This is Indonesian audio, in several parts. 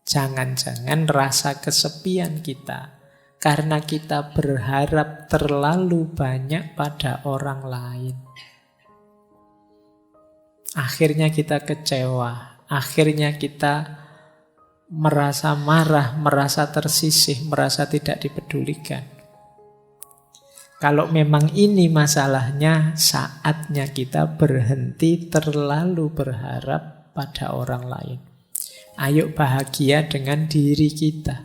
Jangan-jangan rasa kesepian kita karena kita berharap terlalu banyak pada orang lain. Akhirnya kita kecewa, akhirnya kita merasa marah, merasa tersisih, merasa tidak dipedulikan. Kalau memang ini masalahnya, saatnya kita berhenti terlalu berharap pada orang lain. Ayo bahagia dengan diri kita.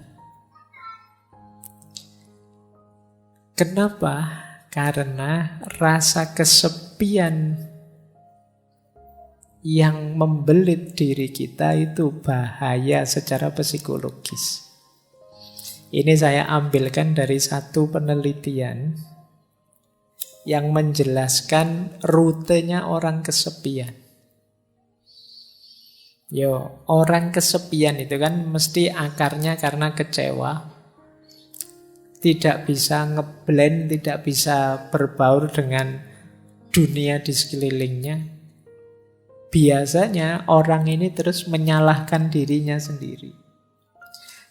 Kenapa? Karena rasa kesepian yang membelit diri kita itu bahaya secara psikologis. Ini saya ambilkan dari satu penelitian yang menjelaskan rutenya orang kesepian. Orang kesepian itu kan mesti akarnya karena kecewa, tidak bisa ngeblend, tidak bisa berbaur dengan dunia di sekelilingnya. Biasanya orang ini terus menyalahkan dirinya sendiri.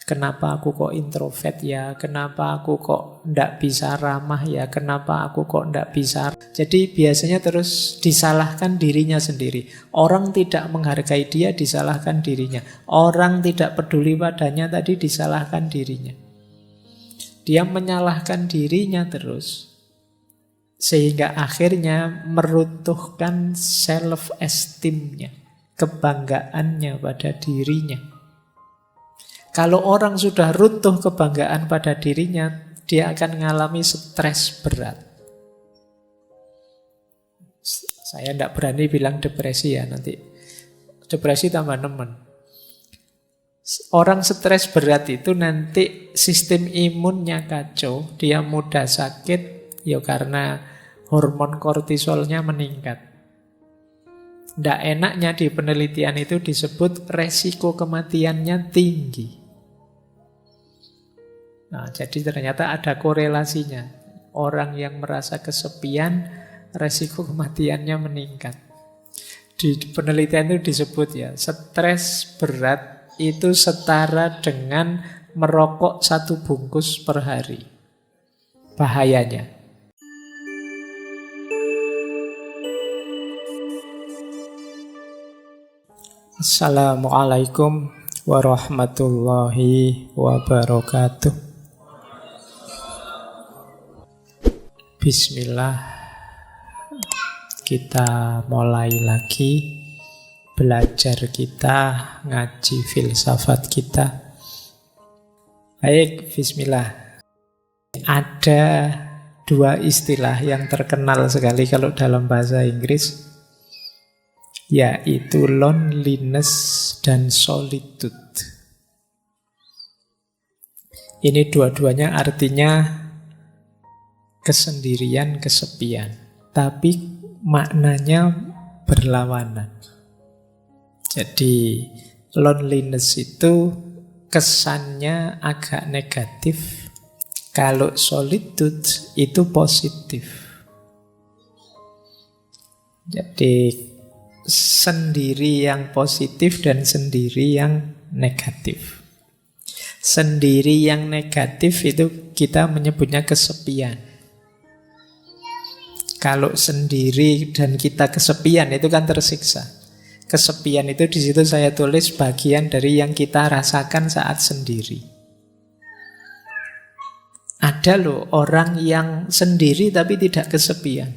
Kenapa aku kok introvert ya? Kenapa aku kok ndak bisa ramah ya? Kenapa aku kok ndak bisa? Jadi biasanya terus disalahkan dirinya sendiri. Orang tidak menghargai dia, disalahkan dirinya. Orang tidak peduli padanya, tadi disalahkan dirinya. Dia menyalahkan dirinya terus. Sehingga akhirnya meruntuhkan self-esteem-nya, kebanggaannya pada dirinya. Kalau orang sudah runtuh kebanggaan pada dirinya, dia akan mengalami stres berat. Saya tidak berani bilang depresi ya, nanti depresi tambah nemen. Orang stres berat itu nanti sistem imunnya kacau, dia mudah sakit, ya karena hormon kortisolnya meningkat. Tidak enaknya di penelitian itu disebut resiko kematiannya tinggi. Nah, jadi ternyata ada korelasinya. Orang yang merasa kesepian, resiko kematiannya meningkat. Di penelitian itu disebut ya, stres berat itu setara dengan merokok 1 bungkus per hari. Bahayanya. Assalamualaikum warahmatullahi wabarakatuh. Bismillah, kita mulai lagi belajar kita, ngaji filsafat kita. Baik, bismillah. Ada 2 istilah yang terkenal sekali kalau dalam bahasa Inggris, yaitu loneliness dan solitude. Ini dua-duanya artinya kesendirian, kesepian, tapi maknanya berlawanan. Jadi loneliness itu kesannya agak negatif, kalau solitude itu positif. Jadi sendiri yang positif dan sendiri yang negatif. Sendiri yang negatif itu kita menyebutnya kesepian. Kalau sendiri dan kita kesepian itu kan tersiksa. Kesepian itu di situ saya tulis bagian dari yang kita rasakan saat sendiri. Ada loh orang yang sendiri tapi tidak kesepian.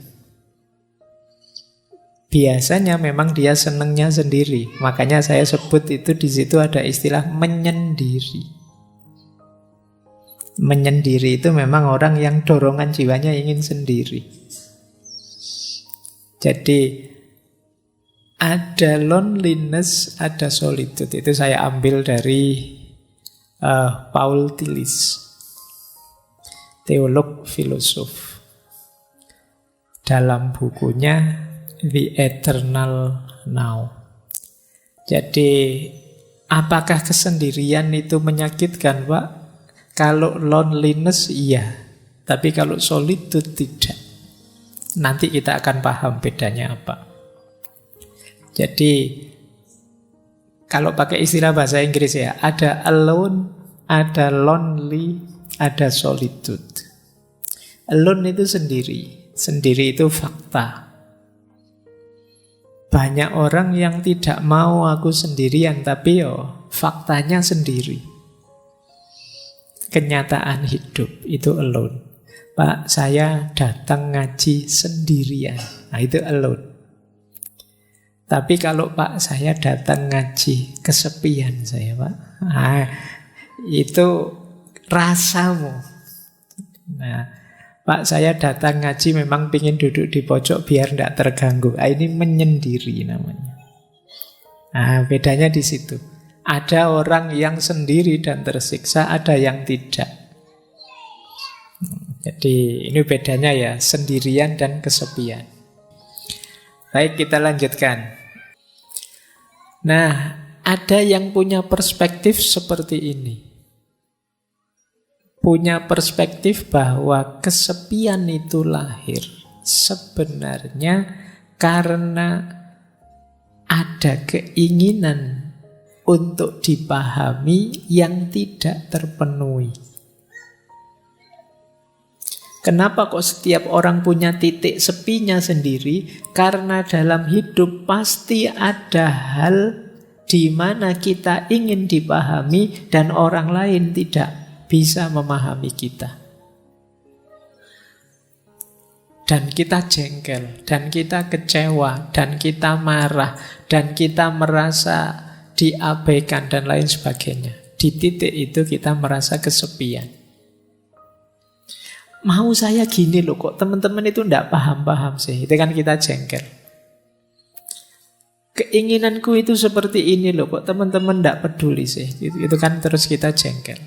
Biasanya memang dia senengnya sendiri. Makanya saya sebut itu di situ ada istilah menyendiri. Menyendiri itu memang orang yang dorongan jiwanya ingin sendiri. Jadi ada loneliness, ada solitude. Itu saya ambil dari Paul Tillich, teolog filosof. Dalam bukunya The Eternal Now. Jadi apakah kesendirian itu menyakitkan, Pak? Kalau loneliness iya, tapi kalau solitude tidak. Nanti kita akan paham bedanya apa. Jadi Kalau pakai istilah bahasa Inggris ya, ada alone, ada lonely, ada solitude. Alone itu sendiri. Sendiri itu fakta. Banyak orang yang tidak mau aku sendirian, tapi faktanya sendiri. Kenyataan hidup itu alone. Pak, saya datang ngaji sendirian. Nah, itu alone. Tapi kalau Pak, saya datang ngaji kesepian saya, Pak. Nah, itu rasamu. Nah, Pak, saya datang ngaji memang ingin duduk di pojok biar tidak terganggu. Nah, ini menyendiri namanya. Nah, bedanya di situ. Ada orang yang sendiri dan tersiksa, ada yang tidak. Jadi ini bedanya ya, sendirian dan kesepian. Baik, kita lanjutkan. Nah, ada yang punya perspektif seperti ini. Punya perspektif bahwa kesepian itu lahir sebenarnya karena ada keinginan untuk dipahami yang tidak terpenuhi. Kenapa kok setiap orang punya titik sepinya sendiri? Karena dalam hidup pasti ada hal di mana kita ingin dipahami dan orang lain tidak bisa memahami kita. Dan kita jengkel, dan kita kecewa, dan kita marah, dan kita merasa diabaikan dan lain sebagainya. Di titik itu kita merasa kesepian. Mau saya gini loh, kok teman-teman itu enggak paham-paham sih. Itu kan kita jengkel. Keinginanku itu seperti ini loh, kok teman-teman enggak peduli sih. Itu kan terus kita jengkel.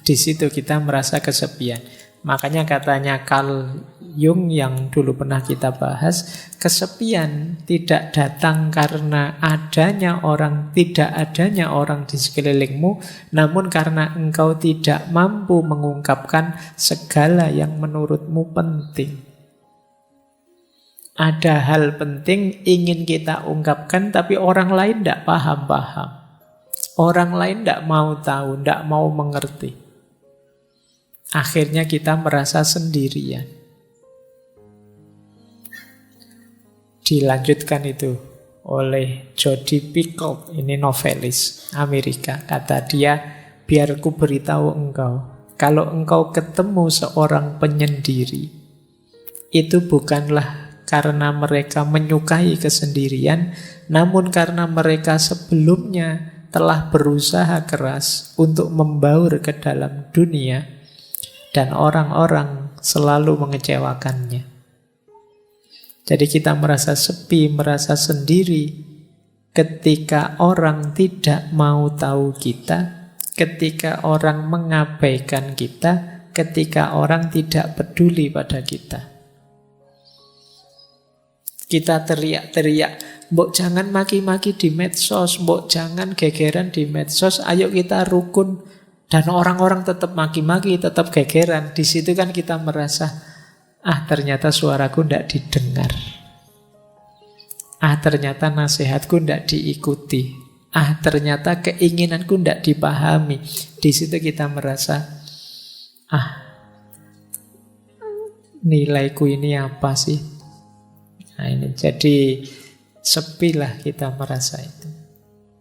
Di situ kita merasa kesepian. Makanya katanya Carl Jung yang dulu pernah kita bahas, kesepian tidak datang karena tidak adanya orang di sekelilingmu, namun karena engkau tidak mampu mengungkapkan segala yang menurutmu penting. Ada hal penting ingin kita ungkapkan, tapi orang lain tidak paham-paham. Orang lain tidak mau tahu, tidak mau mengerti. Akhirnya kita merasa sendirian. Dilanjutkan itu oleh Jodi Picoult, ini novelis Amerika. Kata dia, biar ku beritahu engkau, kalau engkau ketemu seorang penyendiri, itu bukanlah karena mereka menyukai kesendirian, namun karena mereka sebelumnya telah berusaha keras untuk membaur ke dalam dunia, dan orang-orang selalu mengecewakannya. Jadi kita merasa sepi, merasa sendiri ketika orang tidak mau tahu kita, ketika orang mengabaikan kita, ketika orang tidak peduli pada kita. Kita teriak-teriak, mbok jangan maki-maki di medsos, mbok jangan gegeran di medsos, ayo kita rukun. Dan orang-orang tetap maki-maki, tetap gegeran. Di situ kan kita merasa, ternyata suaraku tidak didengar. Ternyata nasihatku tidak diikuti. Ternyata keinginanku tidak dipahami. Di situ kita merasa, nilaiku ini apa sih? Nah, ini jadi sepilah kita merasa itu.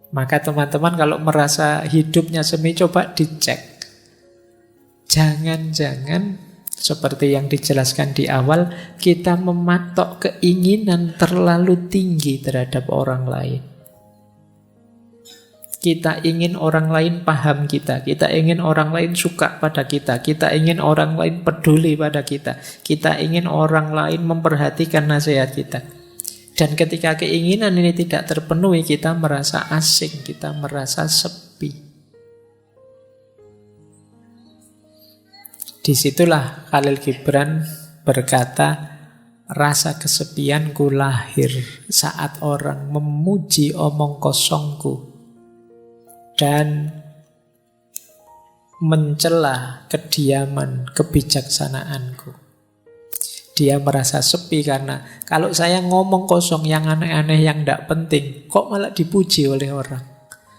Maka teman-teman kalau merasa hidupnya semi, coba dicek. Jangan-jangan seperti yang dijelaskan di awal, kita mematok keinginan terlalu tinggi terhadap orang lain. Kita ingin orang lain paham kita ingin orang lain suka pada kita ingin orang lain peduli pada kita ingin orang lain memperhatikan nasihat kita. Dan ketika keinginan ini tidak terpenuhi, kita merasa asing, kita merasa sepi. Disitulah Khalil Gibran berkata, rasa kesepianku lahir saat orang memuji omong kosongku dan mencela kediaman kebijaksanaanku. Dia merasa sepi karena kalau saya ngomong kosong yang aneh-aneh yang tidak penting, kok malah dipuji oleh orang.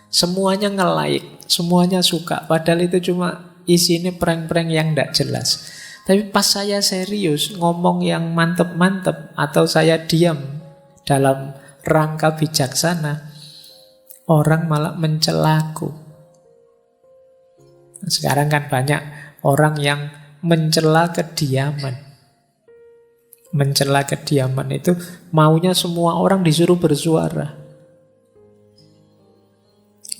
Semuanya nge-like, semuanya suka. Padahal itu cuma isinya prank-prank yang tidak jelas. Tapi pas saya serius ngomong yang mantep-mantep atau saya diam dalam rangka bijaksana, orang malah mencelaku. Sekarang kan banyak orang yang mencela kediaman. Mencela kediaman itu maunya semua orang disuruh bersuara.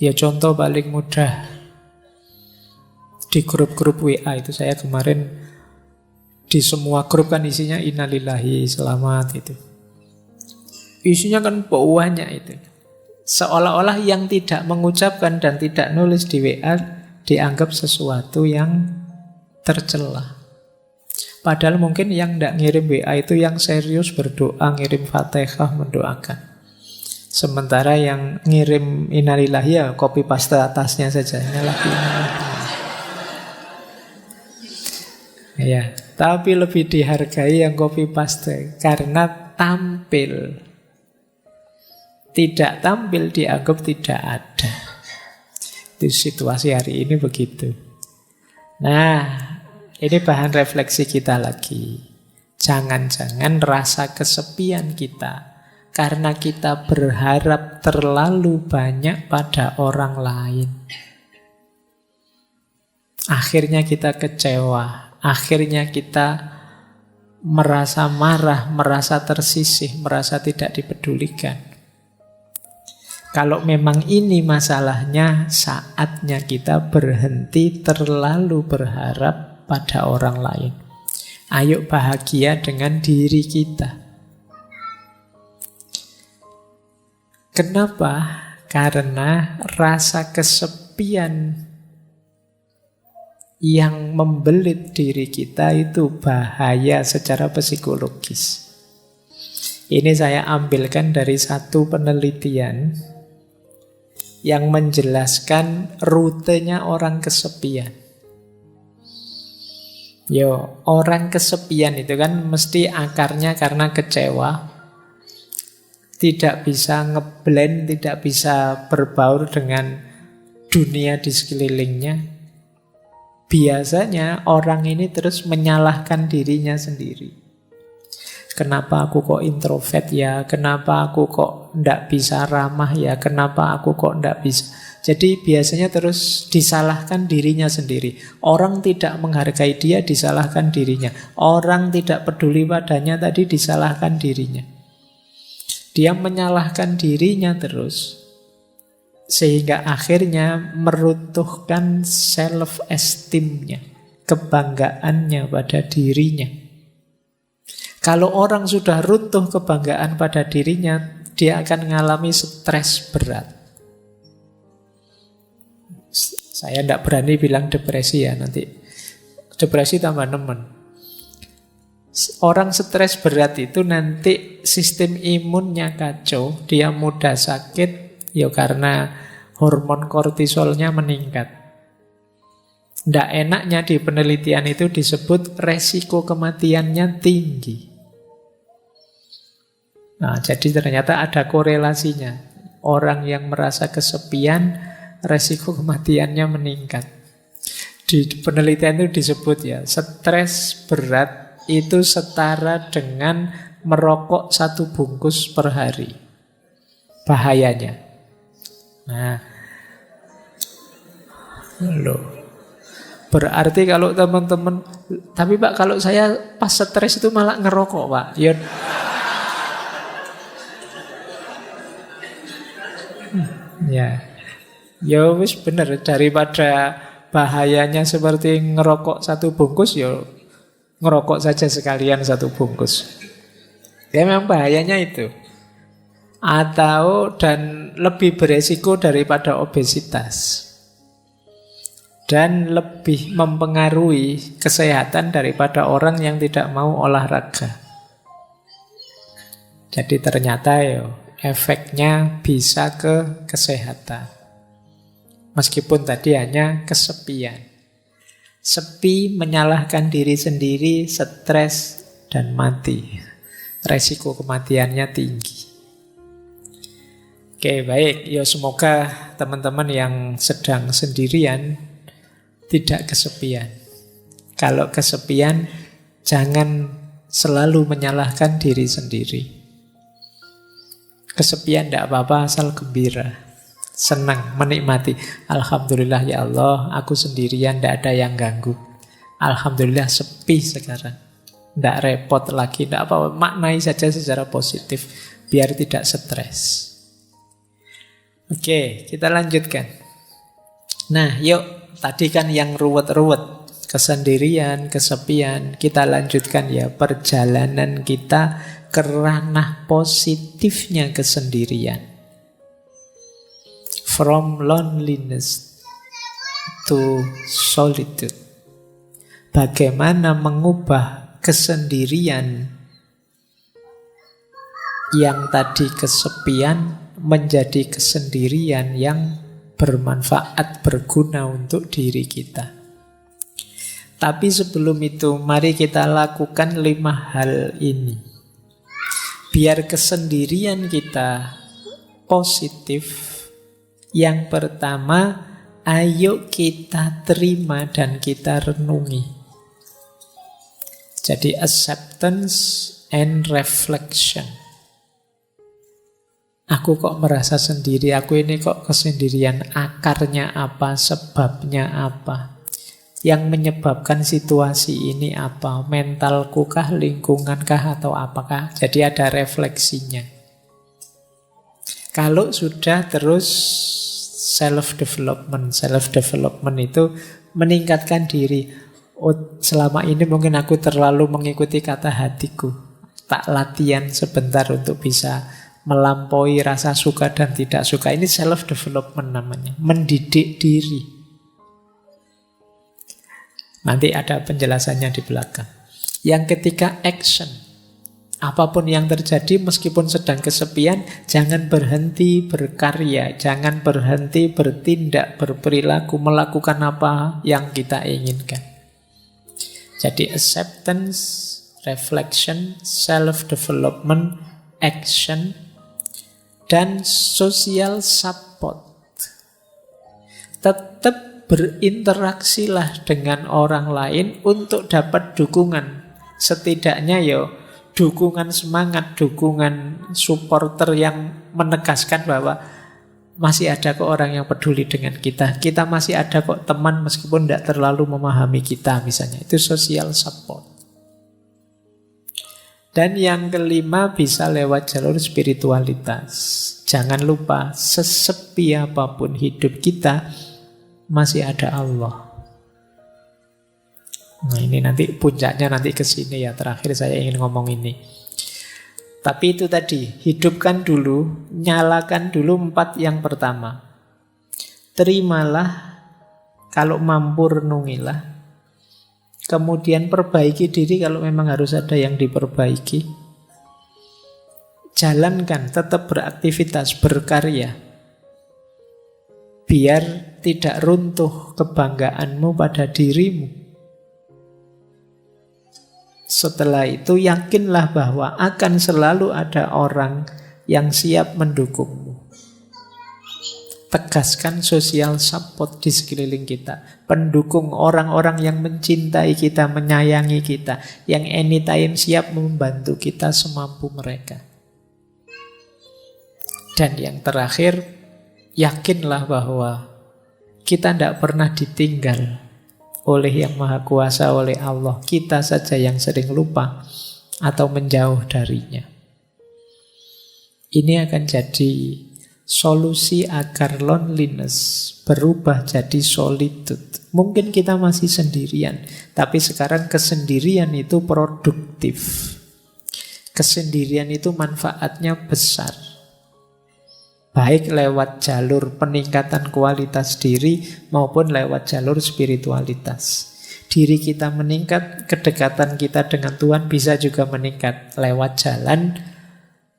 Ya contoh paling mudah, di grup-grup WA itu saya kemarin di semua grup kan isinya innalillahi, selamat itu. Isinya kan banyak itu. Seolah-olah yang tidak mengucapkan dan tidak nulis di WA dianggap sesuatu yang tercela. Padahal mungkin yang tidak ngirim WA itu yang serius berdoa, ngirim Fatihah, mendoakan. Sementara yang ngirim innalillahi ya copy paste atasnya saja. Ya, tapi lebih dihargai yang copy paste karena tampil. Tidak tampil dianggap tidak ada. Itu situasi hari ini begitu. Nah, ini bahan refleksi kita lagi. Jangan-jangan rasa kesepian kita karena kita berharap terlalu banyak pada orang lain. Akhirnya kita kecewa. Akhirnya kita merasa marah, merasa tersisih, merasa tidak dipedulikan. Kalau memang ini masalahnya, saatnya kita berhenti terlalu berharap pada orang lain. Ayo bahagia dengan diri kita. Kenapa? Karena rasa kesepian yang membelit diri kita itu bahaya secara psikologis. Ini saya ambilkan dari satu penelitian yang menjelaskan rutenya orang kesepian. Orang kesepian itu kan mesti akarnya karena kecewa, tidak bisa ngeblend, tidak bisa berbaur dengan dunia di sekelilingnya. Biasanya orang ini terus menyalahkan dirinya sendiri. Kenapa aku kok introvert ya? Kenapa aku kok ndak bisa ramah ya? Kenapa aku kok ndak bisa? Jadi biasanya terus disalahkan dirinya sendiri. Orang tidak menghargai dia, disalahkan dirinya. Orang tidak peduli padanya tadi, disalahkan dirinya. Dia menyalahkan dirinya terus. Sehingga akhirnya meruntuhkan self-esteem-nya, kebanggaannya pada dirinya. Kalau orang sudah runtuh kebanggaan pada dirinya, dia akan mengalami stres berat. Saya tidak berani bilang depresi ya, nanti depresi tambah nemen. Orang stres berat itu nanti sistem imunnya kacau, dia mudah sakit, ya karena hormon kortisolnya meningkat. Tidak enaknya di penelitian itu disebut resiko kematiannya tinggi. Nah, jadi ternyata ada korelasinya. Orang yang merasa kesepian, resiko kematiannya meningkat. Di penelitian itu disebut ya, stres berat itu setara dengan merokok 1 bungkus per hari. Bahayanya. Nah, loh. Berarti kalau teman-teman, tapi Pak kalau saya pas stres itu malah ngerokok Pak. Ya wis bener, daripada bahayanya seperti ngerokok 1 bungkus, ya ngerokok saja sekalian 1 bungkus. Ya memang bahayanya itu. Atau dan lebih beresiko daripada obesitas. Dan lebih mempengaruhi kesehatan daripada orang yang tidak mau olahraga. Jadi ternyata efeknya bisa ke kesehatan. Meskipun tadi hanya kesepian. Sepi, menyalahkan diri sendiri, stres, dan mati. Resiko kematiannya tinggi. Oke, baik. Ya semoga teman-teman yang sedang sendirian tidak kesepian. Kalau kesepian, jangan selalu menyalahkan diri sendiri. Kesepian tidak apa-apa, asal gembira. Senang, menikmati. Alhamdulillah ya Allah, aku sendirian, tidak ada yang ganggu. Alhamdulillah sepi sekarang. Tidak repot lagi, tidak apa-apa. Maknai saja secara positif, biar tidak stres. Oke, kita lanjutkan. Nah, yuk. Tadi kan yang ruwet-ruwet. Kesendirian, kesepian. Kita lanjutkan ya perjalanan kita ke ranah positifnya kesendirian. From loneliness to solitude. Bagaimana mengubah kesendirian yang tadi kesepian menjadi kesendirian yang bermanfaat, berguna untuk diri kita. Tapi sebelum itu, mari kita lakukan 5 hal ini. Biar kesendirian kita positif. Yang pertama, ayo kita terima dan kita renungi. Jadi acceptance and reflection. Aku kok merasa sendiri, aku ini kok kesendirian, akarnya apa, sebabnya apa, yang menyebabkan situasi ini apa, mentalku kah, lingkungan kah, atau apakah. Jadi ada refleksinya. Kalau sudah terus self-development itu meningkatkan diri. Oh, selama ini mungkin aku terlalu mengikuti kata hatiku, tak latihan sebentar untuk bisa melampaui rasa suka dan tidak suka. Ini self-development namanya. Mendidik diri. Nanti ada penjelasannya di belakang. Yang ketiga, action. Apapun yang terjadi, meskipun sedang kesepian, jangan berhenti berkarya. Jangan berhenti bertindak, berperilaku, melakukan apa yang kita inginkan. Jadi acceptance, reflection, self-development, action, dan social support. Tetap berinteraksilah dengan orang lain untuk dapat dukungan. Setidaknya ya dukungan semangat, dukungan supporter yang menegaskan bahwa masih ada kok orang yang peduli dengan kita. Kita masih ada kok teman meskipun tidak terlalu memahami kita misalnya. Itu social support. Dan yang kelima bisa lewat jalur spiritualitas. Jangan lupa, sesepi apapun hidup kita, masih ada Allah. Nah ini nanti puncaknya nanti ke sini ya. Terakhir saya ingin ngomong ini. Tapi itu tadi, hidupkan dulu, nyalakan dulu 4 yang pertama. Terimalah, kalau mampu renungilah. Kemudian perbaiki diri kalau memang harus ada yang diperbaiki. Jalankan, tetap beraktivitas, berkarya. Biar tidak runtuh kebanggaanmu pada dirimu. Setelah itu yakinlah bahwa akan selalu ada orang yang siap mendukungmu. Tegaskan social support di sekeliling kita. Pendukung orang-orang yang mencintai kita, menyayangi kita. Yang anytime siap membantu kita semampu mereka. Dan yang terakhir, yakinlah bahwa kita tidak pernah ditinggal oleh Yang Maha Kuasa, oleh Allah. Kita saja yang sering lupa atau menjauh darinya. Ini akan jadi solusi agar loneliness berubah jadi solitude. Mungkin kita masih sendirian, tapi sekarang kesendirian itu produktif. Kesendirian itu manfaatnya besar. Baik lewat jalur peningkatan kualitas diri maupun lewat jalur spiritualitas. Diri kita meningkat, kedekatan kita dengan Tuhan bisa juga meningkat lewat jalan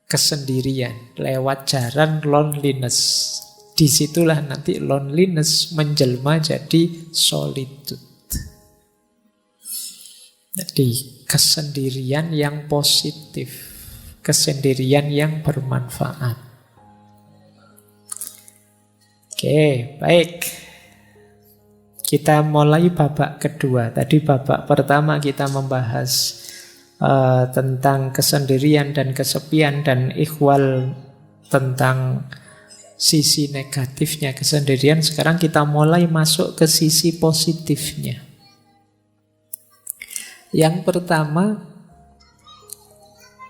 kesendirian, lewat jalan loneliness. Disitulah nanti loneliness menjelma jadi solitude. Jadi kesendirian yang positif, kesendirian yang bermanfaat. Oke, baik. Kita mulai babak kedua. Tadi babak pertama kita membahas tentang kesendirian dan kesepian dan ikhwal, tentang sisi negatifnya kesendirian. Sekarang kita mulai masuk ke sisi positifnya. Yang pertama,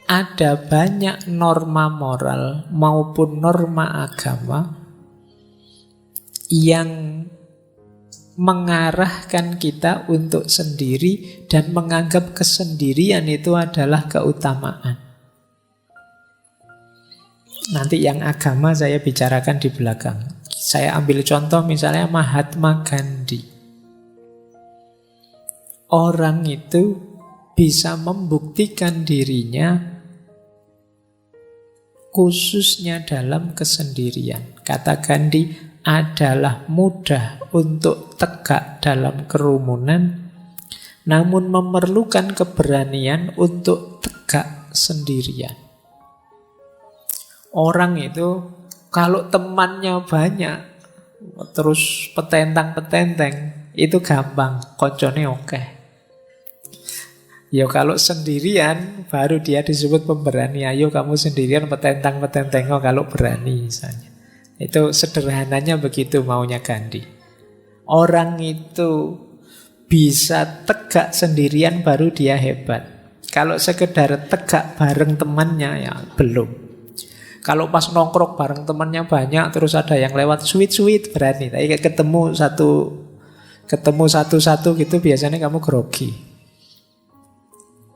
ada banyak norma moral maupun norma agama yang mengarahkan kita untuk sendiri dan menganggap kesendirian itu adalah keutamaan. Nanti yang agama saya bicarakan di belakang. Saya ambil contoh misalnya Mahatma Gandhi. Orang itu bisa membuktikan dirinya khususnya dalam kesendirian. Kata Gandhi, adalah mudah untuk tegak dalam kerumunan, namun memerlukan keberanian untuk tegak sendirian. Orang itu kalau temannya banyak, terus petentang-petenteng, itu gampang, koncone oke. Ya kalau sendirian, baru dia disebut pemberani. Ayo kamu sendirian petentang-petenteng kalau berani misalnya. Itu sederhananya begitu maunya Gandhi. Orang itu bisa tegak sendirian baru dia hebat. Kalau sekedar tegak bareng temannya ya belum. Kalau pas nongkrong bareng temannya banyak, terus ada yang lewat sweet berani. Tapi ketemu satu-satu gitu biasanya kamu grogi.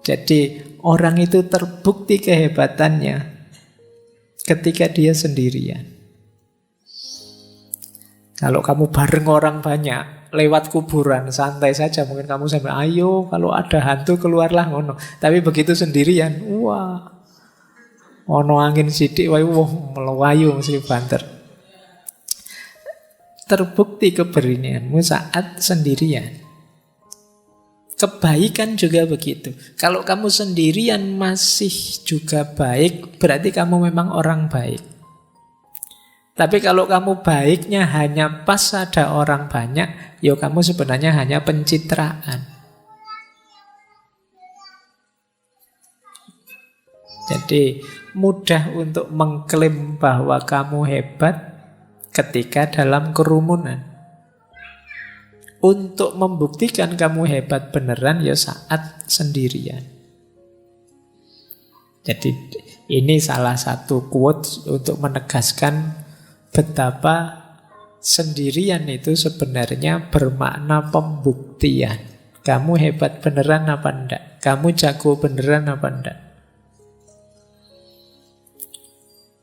Jadi orang itu terbukti kehebatannya ketika dia sendirian. Kalau kamu bareng orang banyak, lewat kuburan, santai saja. Mungkin kamu sampai, ayo kalau ada hantu keluarlah ngono. Tapi begitu sendirian, wah, ono angin sidik, wah, melayu mesti banter. Terbukti keberanianmu saat sendirian. Kebaikan juga begitu. Kalau kamu sendirian masih juga baik, berarti kamu memang orang baik. Tapi kalau kamu baiknya hanya pas ada orang banyak, ya kamu sebenarnya hanya pencitraan. Jadi mudah untuk mengklaim bahwa kamu hebat ketika dalam kerumunan. Untuk membuktikan kamu hebat beneran ya saat sendirian. Jadi ini salah satu quote untuk menegaskan betapa sendirian itu sebenarnya bermakna pembuktian. Kamu hebat beneran apa enggak? Kamu jago beneran apa enggak?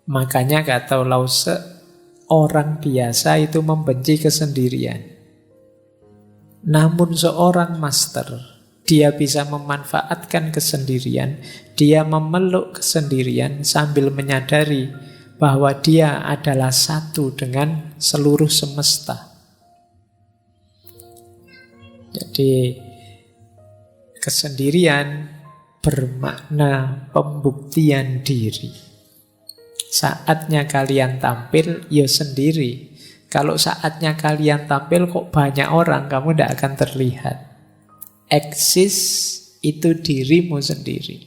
Makanya kata Lause, orang biasa itu membenci kesendirian. Namun seorang master, dia bisa memanfaatkan kesendirian, dia memeluk kesendirian sambil menyadari bahwa dia adalah satu dengan seluruh semesta. Jadi kesendirian bermakna pembuktian diri. Saatnya kalian tampil, ya sendiri. Kalau saatnya kalian tampil kok banyak orang, kamu tidak akan terlihat. Eksis itu dirimu sendiri.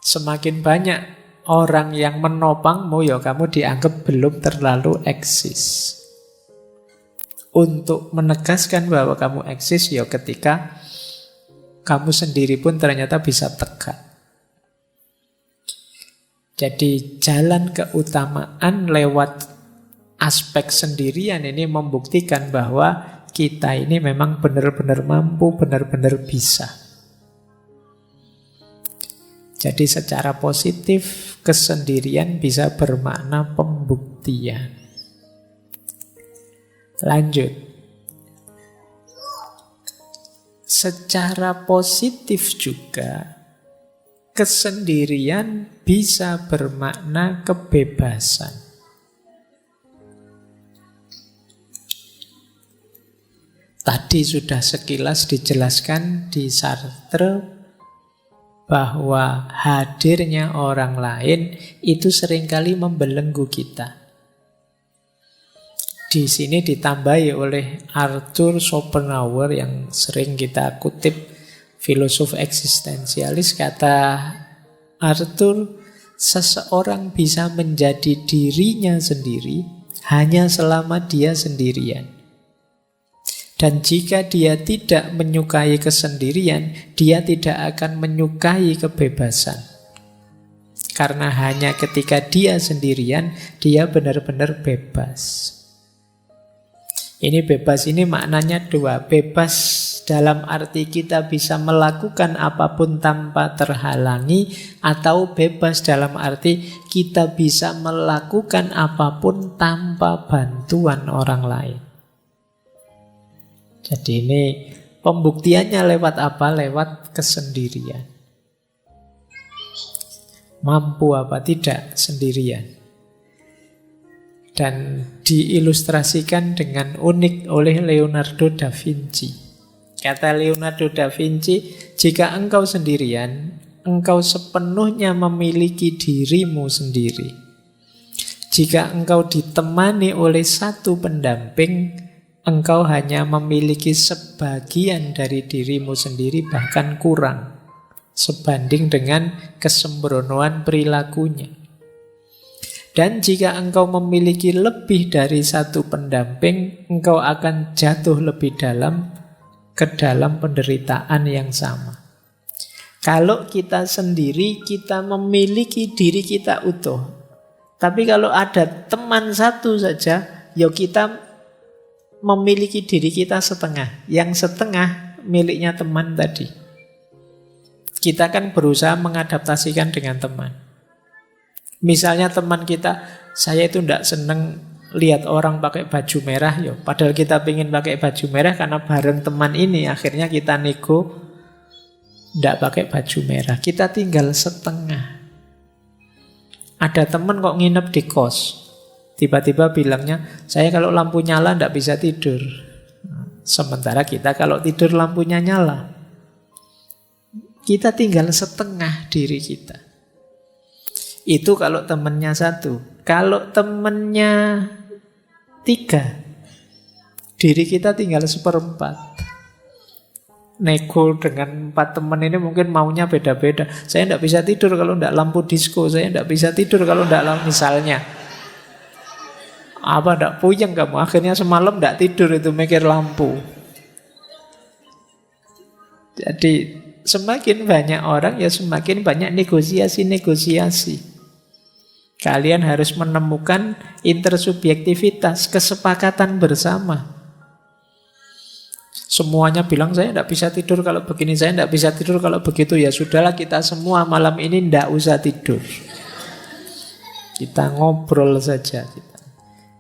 Semakin banyak orang yang menopangmu, ya kamu dianggap belum terlalu eksis. Untuk menegaskan bahwa kamu eksis, ya ketika kamu sendiri pun ternyata bisa tegak. Jadi jalan keutamaan lewat aspek sendirian ini membuktikan bahwa kita ini memang benar-benar mampu, benar-benar bisa. Jadi secara positif, kesendirian bisa bermakna pembuktian. Lanjut. Secara positif juga, kesendirian bisa bermakna kebebasan. Tadi sudah sekilas dijelaskan di Sartre bahwa hadirnya orang lain itu seringkali membelenggu kita. Di sini ditambahi oleh Arthur Schopenhauer yang sering kita kutip, filosof eksistensialis. Kata Arthur, seseorang bisa menjadi dirinya sendiri hanya selama dia sendirian. Dan jika dia tidak menyukai kesendirian, dia tidak akan menyukai kebebasan. Karena hanya ketika dia sendirian, dia benar-benar bebas. Ini bebas ini maknanya dua. Bebas dalam arti kita bisa melakukan apapun tanpa terhalangi, atau bebas dalam arti kita bisa melakukan apapun tanpa bantuan orang lain. Jadi ini pembuktiannya lewat apa? Lewat kesendirian. Mampu apa tidak sendirian. Dan diilustrasikan dengan unik oleh Leonardo da Vinci. Kata Leonardo da Vinci, jika engkau sendirian, engkau sepenuhnya memiliki dirimu sendiri. Jika engkau ditemani oleh satu pendamping, engkau hanya memiliki sebagian dari dirimu sendiri, bahkan kurang, sebanding dengan kesembronoan perilakunya. Dan jika engkau memiliki lebih dari satu pendamping, engkau akan jatuh lebih dalam ke dalam penderitaan yang sama. Kalau kita sendiri, kita memiliki diri kita utuh. Tapi kalau ada teman satu saja, ya kita memiliki diri kita setengah. Yang setengah miliknya teman tadi. Kita kan berusaha mengadaptasikan dengan teman. Misalnya teman kita, saya itu tidak seneng lihat orang pakai baju merah, yo. Padahal kita pengen pakai baju merah karena bareng teman ini, akhirnya kita nego tidak pakai baju merah. Kita tinggal setengah. Ada teman kok nginep di kos, tiba-tiba bilangnya, saya kalau lampu nyala tidak bisa tidur. Sementara kita kalau tidur lampunya nyala. Kita tinggal setengah diri kita. Itu kalau temennya satu. Kalau temennya 3, diri kita tinggal 1/4. Nego dengan 4 teman ini mungkin maunya beda-beda. Saya tidak bisa tidur kalau tidak lampu disco. Saya tidak bisa tidur kalau tidak lampu, misalnya. Apa tidak puyeng kamu? Akhirnya semalam tidak tidur itu mikir lampu. Jadi semakin banyak orang, ya semakin banyak negosiasi-negosiasi. Kalian harus menemukan intersubjektivitas, kesepakatan bersama. Semuanya bilang saya tidak bisa tidur kalau begini, saya tidak bisa tidur kalau begitu. Ya sudahlah, kita semua malam ini tidak usah tidur. Kita ngobrol saja.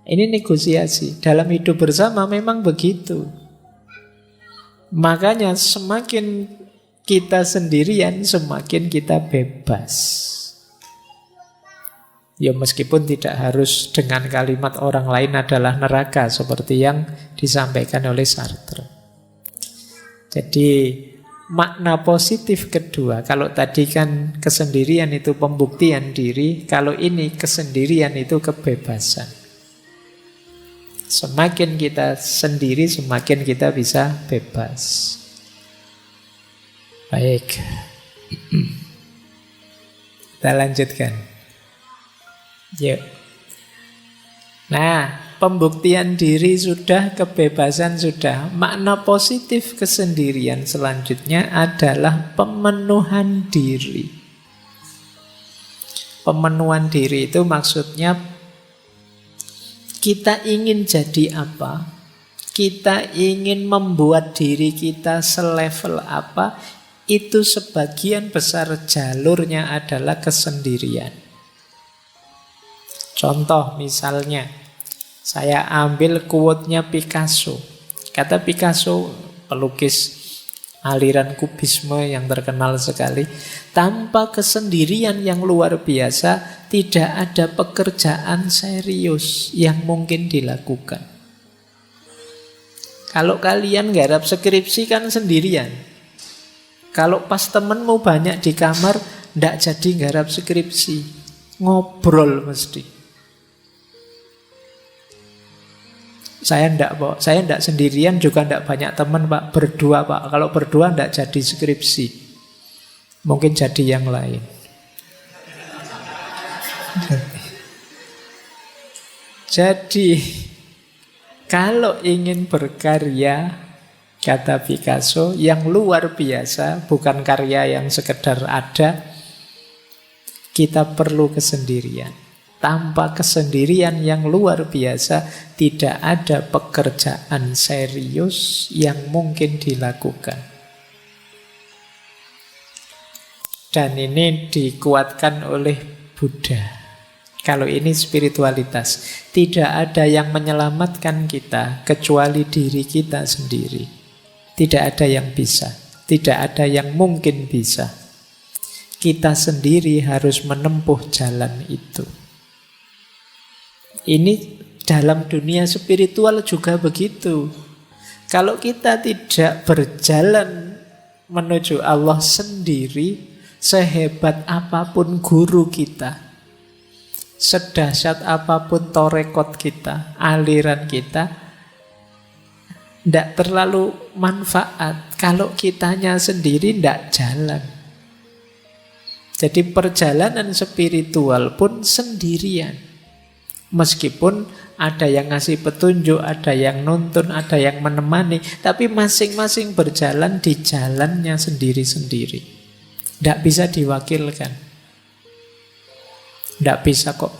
Ini negosiasi. Dalam hidup bersama memang begitu. Makanya semakin kita sendirian, semakin kita bebas. Ya meskipun tidak harus dengan kalimat orang lain adalah neraka, seperti yang disampaikan oleh Sartre. Jadi makna positif kedua, kalau tadi kan kesendirian itu pembuktian diri, kalau ini kesendirian itu kebebasan. Semakin kita sendiri, semakin kita bisa bebas. Baik. Kita lanjutkan. Yuk. Nah, pembuktian diri sudah, kebebasan sudah. Makna positif kesendirian selanjutnya adalah pemenuhan diri. Pemenuhan diri itu maksudnya kita ingin jadi apa, kita ingin membuat diri kita selevel apa, itu sebagian besar jalurnya adalah kesendirian. Contoh misalnya, saya ambil quote-nya Picasso. Kata Picasso, pelukis aliran kubisme yang terkenal sekali, tanpa kesendirian yang luar biasa, tidak ada pekerjaan serius yang mungkin dilakukan. Kalau kalian garap skripsi kan sendirian. Kalau pas temenmu banyak di kamar, ndak jadi garap skripsi, ngobrol mesti. Saya enggak sendirian, juga enggak banyak teman, Pak. Berdua, Pak. Kalau berdua enggak jadi skripsi. Mungkin jadi yang lain. Jadi, kalau ingin berkarya, kata Picasso, yang luar biasa, bukan karya yang sekedar ada, kita perlu kesendirian. Tanpa kesendirian yang luar biasa, tidak ada pekerjaan serius yang mungkin dilakukan. Dan ini dikuatkan oleh Buddha. Kalau ini spiritualitas, tidak ada yang menyelamatkan kita kecuali diri kita sendiri. Tidak ada yang bisa, tidak ada yang mungkin bisa. Kita sendiri harus menempuh jalan itu. Ini dalam dunia spiritual juga begitu. Kalau kita tidak berjalan menuju Allah sendiri, sehebat apapun guru kita, sedahsyat apapun torekot kita, aliran kita, tidak terlalu manfaat. Kalau kitanya sendiri tidak jalan. Jadi perjalanan spiritual pun sendirian. Meskipun ada yang ngasih petunjuk, ada yang nuntun, ada yang menemani, tapi masing-masing berjalan di jalannya sendiri-sendiri. Tidak bisa diwakilkan. Tidak bisa kok,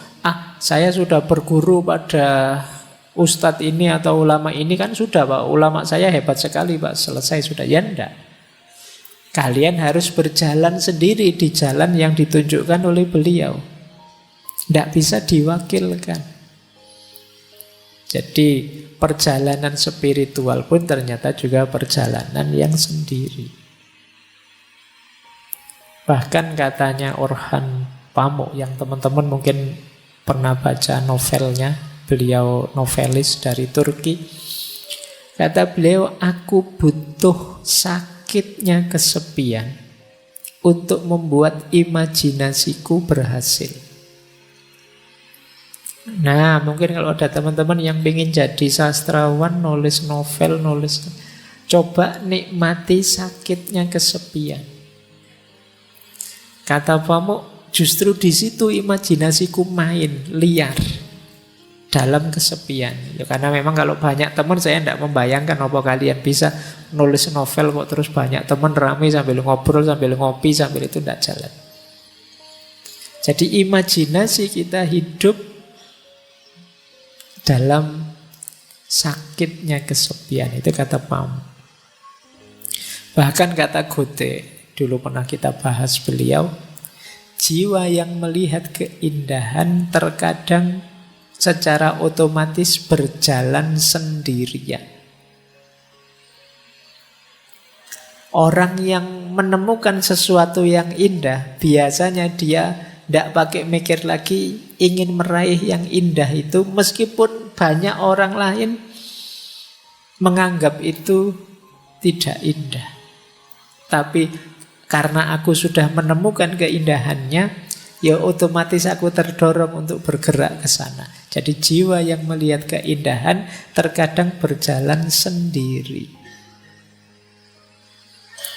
saya sudah berguru pada ustadz ini atau ulama ini, kan sudah Pak, ulama saya hebat sekali Pak, selesai sudah. Ya enggak. Kalian harus berjalan sendiri di jalan yang ditunjukkan oleh beliau. Tidak bisa diwakilkan. Jadi perjalanan spiritual pun ternyata juga perjalanan yang sendiri. Bahkan katanya Orhan Pamuk, yang teman-teman mungkin pernah baca novelnya, beliau novelis dari Turki. Kata beliau, aku butuh sakitnya kesepian untuk membuat imajinasiku berhasil. Nah, mungkin kalau ada teman-teman yang ingin jadi sastrawan, nulis novel, coba nikmati sakitnya kesepian. Kata Pamuk, justru di situ imajinasiku main liar dalam kesepian. Ya, karena memang kalau banyak teman, saya tidak membayangkan apa kalian bisa nulis novel kok terus banyak teman ramai sambil ngobrol, sambil ngopi, sambil itu tidak jalan. Jadi imajinasi kita hidup dalam sakitnya kesepian. Itu kata Pamuk. Bahkan kata Goethe, dulu pernah kita bahas beliau, jiwa yang melihat keindahan terkadang secara otomatis berjalan sendirian. Orang yang menemukan sesuatu yang indah, biasanya dia tidak pakai mikir lagi, ingin meraih yang indah itu, meskipun banyak orang lain menganggap itu tidak indah. Tapi karena aku sudah menemukan keindahannya, ya otomatis aku terdorong untuk bergerak ke sana. Jadi jiwa yang melihat keindahan terkadang berjalan sendiri.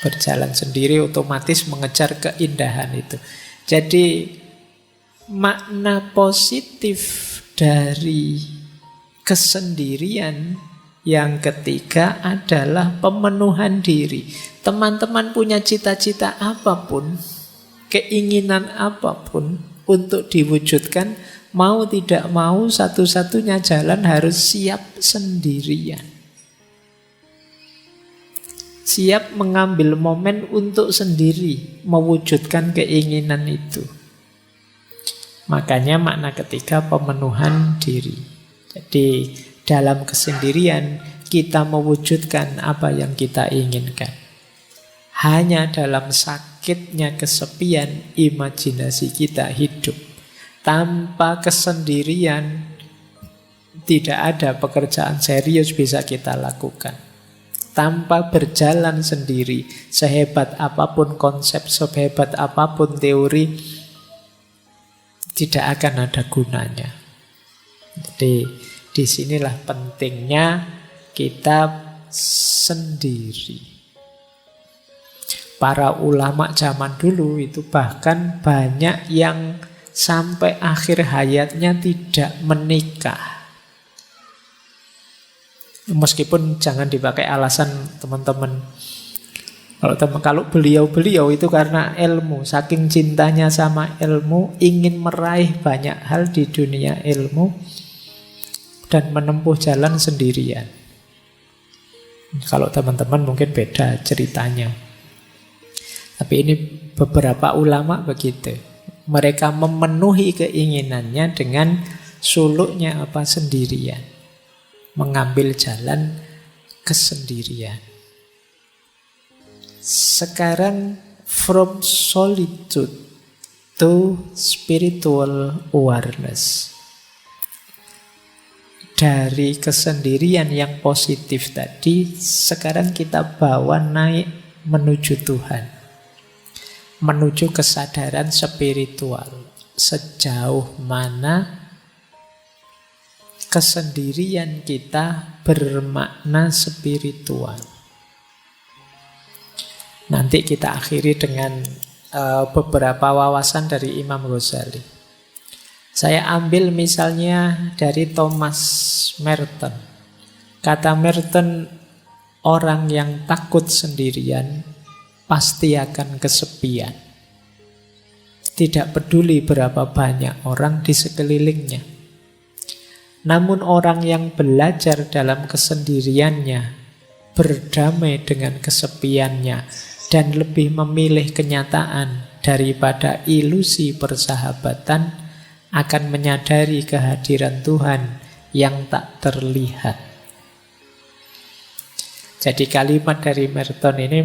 Berjalan sendiri otomatis mengejar keindahan itu. Jadi makna positif dari kesendirian yang ketiga adalah pemenuhan diri. Teman-teman punya cita-cita apapun, keinginan apapun untuk diwujudkan, mau tidak mau satu-satunya jalan harus siap sendirian. Siap mengambil momen untuk sendiri mewujudkan keinginan itu. Makanya makna ketiga pemenuhan diri. Jadi dalam kesendirian kita mewujudkan apa yang kita inginkan. Hanya dalam sakitnya kesepian imajinasi kita hidup. Tanpa kesendirian tidak ada pekerjaan serius bisa kita lakukan. Tanpa berjalan sendiri, sehebat apapun konsep, sehebat apapun teori, tidak akan ada gunanya. Jadi Disinilah pentingnya kitab sendiri. Para ulama zaman dulu itu bahkan banyak yang sampai akhir hayatnya tidak menikah. Meskipun jangan dipakai alasan teman-teman. Kalau beliau-beliau itu karena ilmu, saking cintanya sama ilmu, ingin meraih banyak hal di dunia ilmu dan menempuh jalan sendirian. Kalau teman-teman mungkin beda ceritanya. Tapi ini beberapa ulama begitu. Mereka memenuhi keinginannya dengan suluknya sendirian. Mengambil jalan kesendirian. Sekarang from solitude to spiritual awareness. Dari kesendirian yang positif tadi, sekarang kita bawa naik menuju Tuhan. Menuju kesadaran spiritual. Sejauh mana kesendirian kita bermakna spiritual. Nanti kita akhiri dengan beberapa wawasan dari Imam Ghazali. Saya ambil misalnya dari Thomas Merton. Kata Merton, orang yang takut sendirian pasti akan kesepian. Tidak peduli berapa banyak orang di sekelilingnya. Namun orang yang belajar dalam kesendiriannya, berdamai dengan kesepiannya, dan lebih memilih kenyataan daripada ilusi persahabatan, akan menyadari kehadiran Tuhan yang tak terlihat. Jadi kalimat dari Merton ini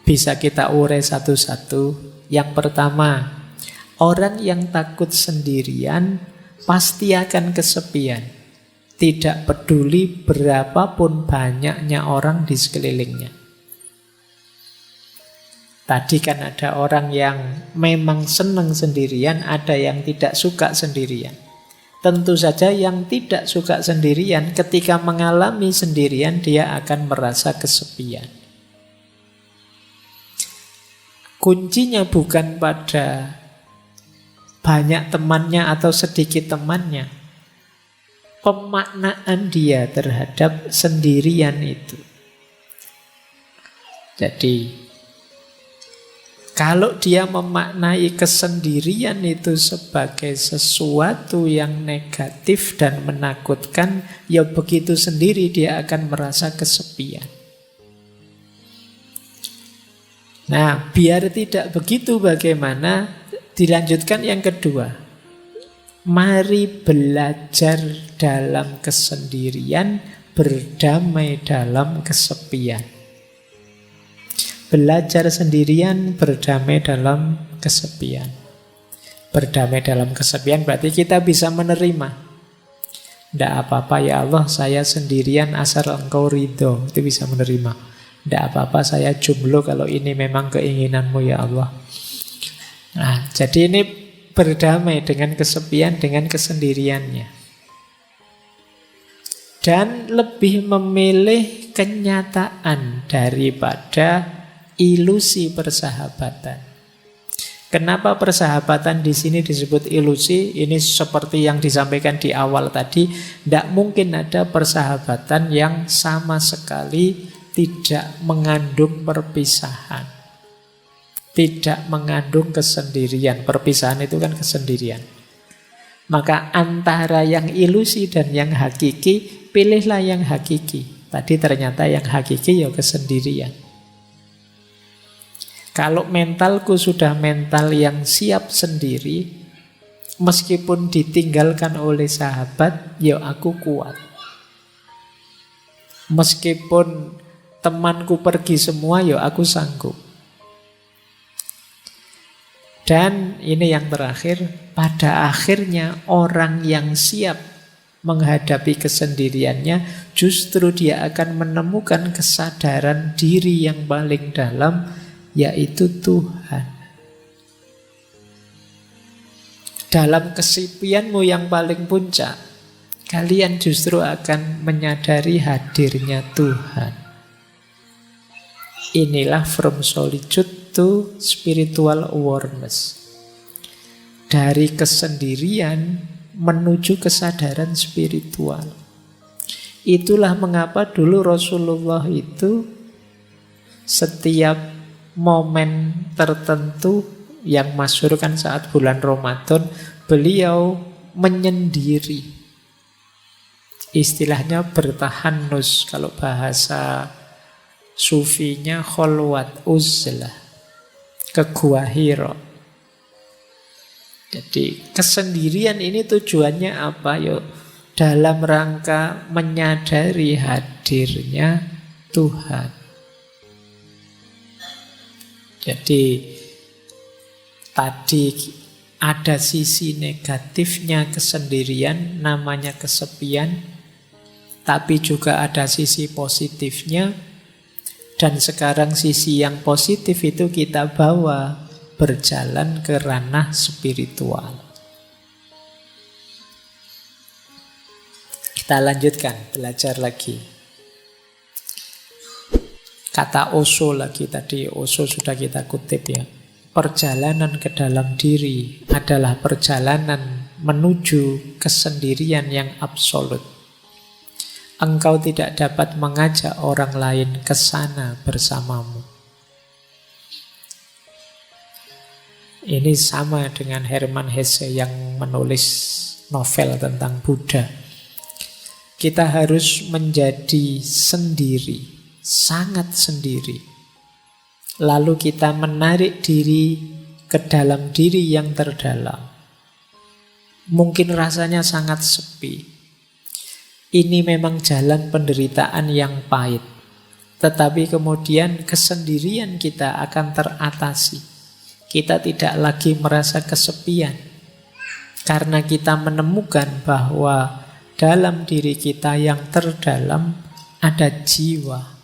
bisa kita urai satu-satu. Yang pertama, orang yang takut sendirian pasti akan kesepian. Tidak peduli berapapun banyaknya orang di sekelilingnya. Tadi kan ada orang yang memang senang sendirian, ada yang tidak suka sendirian. Tentu saja yang tidak suka sendirian ketika mengalami sendirian dia akan merasa kesepian. Kuncinya bukan pada banyak temannya atau sedikit temannya. Pemaknaan dia terhadap sendirian itu. Jadi kalau dia memaknai kesendirian itu sebagai sesuatu yang negatif dan menakutkan, ya begitu sendiri dia akan merasa kesepian. Nah, biar tidak begitu bagaimana? Dilanjutkan yang kedua. Mari belajar dalam kesendirian, berdamai dalam kesepian. Belajar sendirian, berdamai dalam kesepian. Berdamai dalam kesepian berarti kita bisa menerima. Tidak apa-apa ya Allah, saya sendirian asal Engkau ridho. Itu bisa menerima. Tidak apa-apa saya jomblo kalau ini memang keinginanmu ya Allah. Nah, jadi ini berdamai dengan kesepian, dengan kesendiriannya. Dan lebih memilih kenyataan daripada ilusi persahabatan. Kenapa persahabatan di sini disebut ilusi? Ini seperti yang disampaikan di awal tadi, tidak mungkin ada persahabatan yang sama sekali tidak mengandung perpisahan, tidak mengandung kesendirian. Perpisahan itu kan kesendirian. Maka antara yang ilusi dan yang hakiki, pilihlah yang hakiki. Tadi ternyata yang hakiki ya kesendirian. Kalau mentalku sudah mental yang siap sendiri, meskipun ditinggalkan oleh sahabat, ya aku kuat. Meskipun temanku pergi semua, ya aku sanggup. Dan ini yang terakhir, pada akhirnya orang yang siap menghadapi kesendiriannya, justru dia akan menemukan kesadaran diri yang paling dalam, yaitu Tuhan. Dalam kesepianmu yang paling puncak, kalian justru akan menyadari hadirnya Tuhan. Inilah from solitude to spiritual awareness. Dari kesendirian menuju kesadaran spiritual. Itulah mengapa dulu Rasulullah itu setiap momen tertentu yang masyhur kan saat bulan Ramadan, beliau menyendiri. Istilahnya bertahanus, kalau bahasa sufinya kholwat uzlah, ke Gua Hira. Jadi kesendirian ini tujuannya apa? Yuk, dalam rangka menyadari hadirnya Tuhan. Jadi tadi ada sisi negatifnya kesendirian, namanya kesepian, tapi juga ada sisi positifnya. Dan sekarang sisi yang positif itu kita bawa berjalan ke ranah spiritual. Kita lanjutkan, belajar lagi. Kata Osho lagi tadi, Osho sudah kita kutip ya. Perjalanan ke dalam diri adalah perjalanan menuju kesendirian yang absolut. Engkau tidak dapat mengajak orang lain ke sana bersamamu. Ini sama dengan Hermann Hesse yang menulis novel tentang Buddha. Kita harus menjadi sendiri, sangat sendiri. Lalu kita menarik diri ke dalam diri yang terdalam. Mungkin rasanya sangat sepi. Ini memang jalan penderitaan yang pahit. Tetapi kemudian kesendirian kita akan teratasi. Kita tidak lagi merasa kesepian. Karena kita menemukan bahwa dalam diri kita yang terdalam ada jiwa.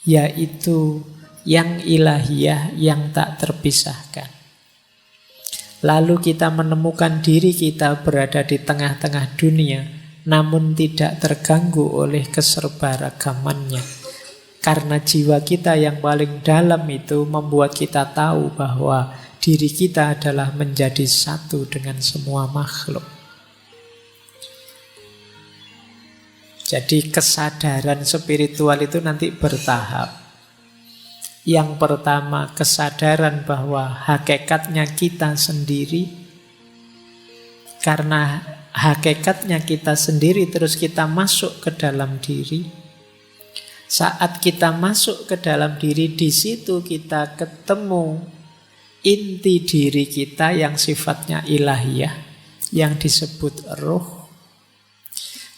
Yaitu yang ilahiyah yang tak terpisahkan. Lalu kita menemukan diri kita berada di tengah-tengah dunia, namun tidak terganggu oleh keserbaragamannya. Karena jiwa kita yang paling dalam itu membuat kita tahu bahwa diri kita adalah menjadi satu dengan semua makhluk. Jadi kesadaran spiritual itu nanti bertahap. Yang pertama, kesadaran bahwa hakikatnya kita sendiri. Karena hakikatnya kita sendiri, terus kita masuk ke dalam diri. Saat kita masuk ke dalam diri, di situ kita ketemu inti diri kita yang sifatnya ilahiyah, yang disebut ruh.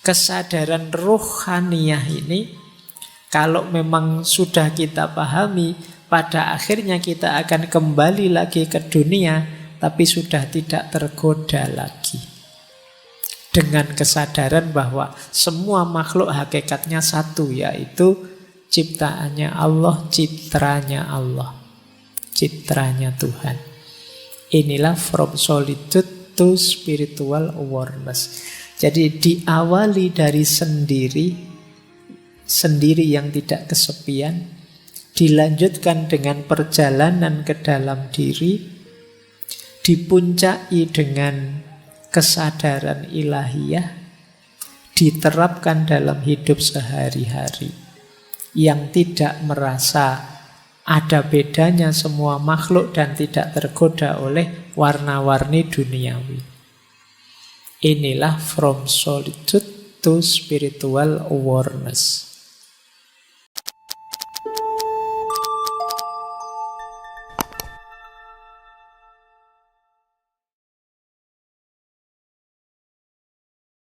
Kesadaran ruhaniyah ini, kalau memang sudah kita pahami, pada akhirnya kita akan kembali lagi ke dunia, tapi sudah tidak tergoda lagi. Dengan kesadaran bahwa semua makhluk hakikatnya satu, yaitu ciptaannya Allah, citranya Allah, citranya Tuhan. Inilah from solitude to spiritual awareness. Jadi diawali dari sendiri, sendiri yang tidak kesepian, dilanjutkan dengan perjalanan ke dalam diri, dipuncai dengan kesadaran ilahiyah, diterapkan dalam hidup sehari-hari, yang tidak merasa ada bedanya semua makhluk dan tidak tergoda oleh warna-warni duniawi. Inilah from solitude to spiritual awareness.